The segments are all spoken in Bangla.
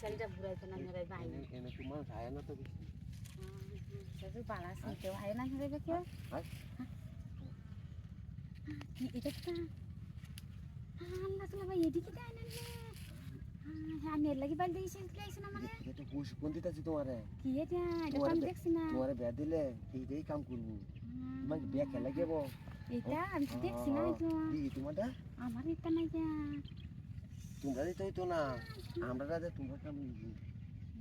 শাড়িটা ঘুরাইতো না মেরাই বাইরে এনে তোমার যায় না তো বেশি শুধু বালা শুনতে হয় না মেরাই কেউ কি এটা তো আল্লাহ তাআলা ভাই এদিকে দেয় না হ্যাঁ মেয়ের লাগি বাল দিয়ে এসে লাইছ না মানে এটা তো পুষ কোন দিতাছি তোমারে কি এটা এটা তো আমি দেখছি না তোমারে বেয়া দিলে এইটাই কাম করব তোমাকে বিয়া খেলা গেব এটা আমি তো দেখছি না তো দি তোমারটা আমার এটা নাই যা তোমরা দিতেই তো না আমরা রাজা তোমরা কাম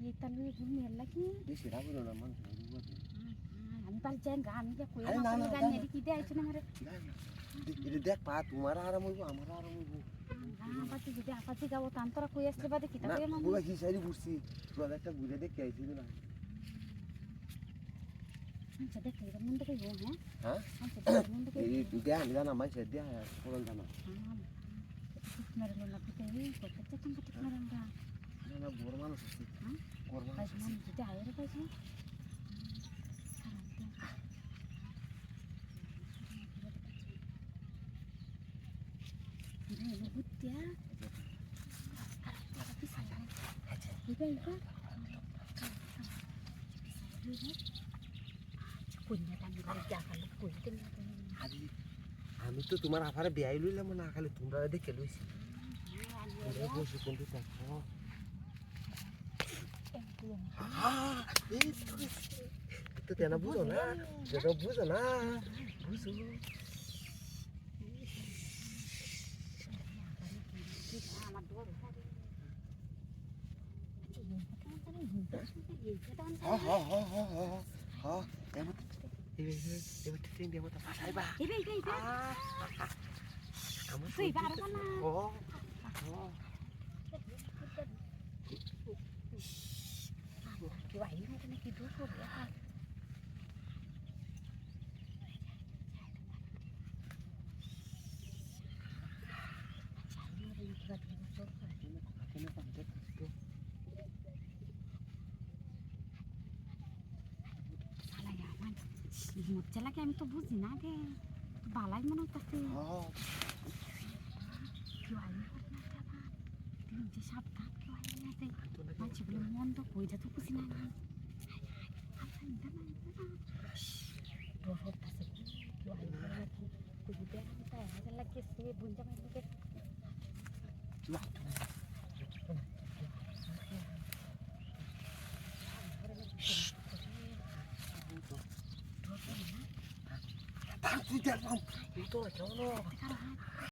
এটা লই গুণ মেয়ের লাগি বেশি রাখো না মান আমি পাল যাই গান যা কই আরে না, না না, গান না, এর কি দেয় আছে না মারে এটা দেখ পা তোমার আরাম হইব আমার আরাম হইব না পাতি যদি আপাতি গাও তান্তরা কই আসলে বাদে কি না তাকে মামু পুরো কি সাইড বুঝছি পুরো একটা ঘুরে দেখে আইছি না আচ্ছা দেখ এর মধ্যে কই হ্যাঁ হ্যাঁ আচ্ছা দেখ মধ্যে কই এই দেয়া জানা মাইছে দেয়া কোন জানা মেরে লোনা পিতে এই করতে চাচ্ছেন কত মেরে আমরা না না বড় মানুষ আছে হ্যাঁ বড় মানুষ কাজ মানে যেটা আয়ের কাছে ini lembut ya tapi saya juga punya kan kerja kalau punya আমি তো তোমার আফারে বিয়াই লইলাম না খালি তোমরা দেখে লইছি তোমরা বসে কোন দিকে তো তেনা বুঝো না যেটা বুঝো না বুঝো আমার দোর হ্যাঁ হ্যাঁ হ্যাঁ হ্যাঁ হ্যাঁ হ্যাঁ এবার এবার ট্রেন দিয়ে মতো পাঠাইবা এই আমার তুই পারবা না ও কি ভাই না কি দূর করবে মুচ্চালাকে আমি তো বুঝি না গে বালাই মনে হচ্ছে কেউ আইনি তুমি যে সাবধান কেউ আইনি না যাই মাঝে বলে মন তো কইটা তো বুঝি না ডর হচ্ছে কেউ আইনি নাকি কুড়ি বেড়াতে তাই হাজার লাগিয়েছে বুঝতে পারবে তুই দেখলাম তো কেমন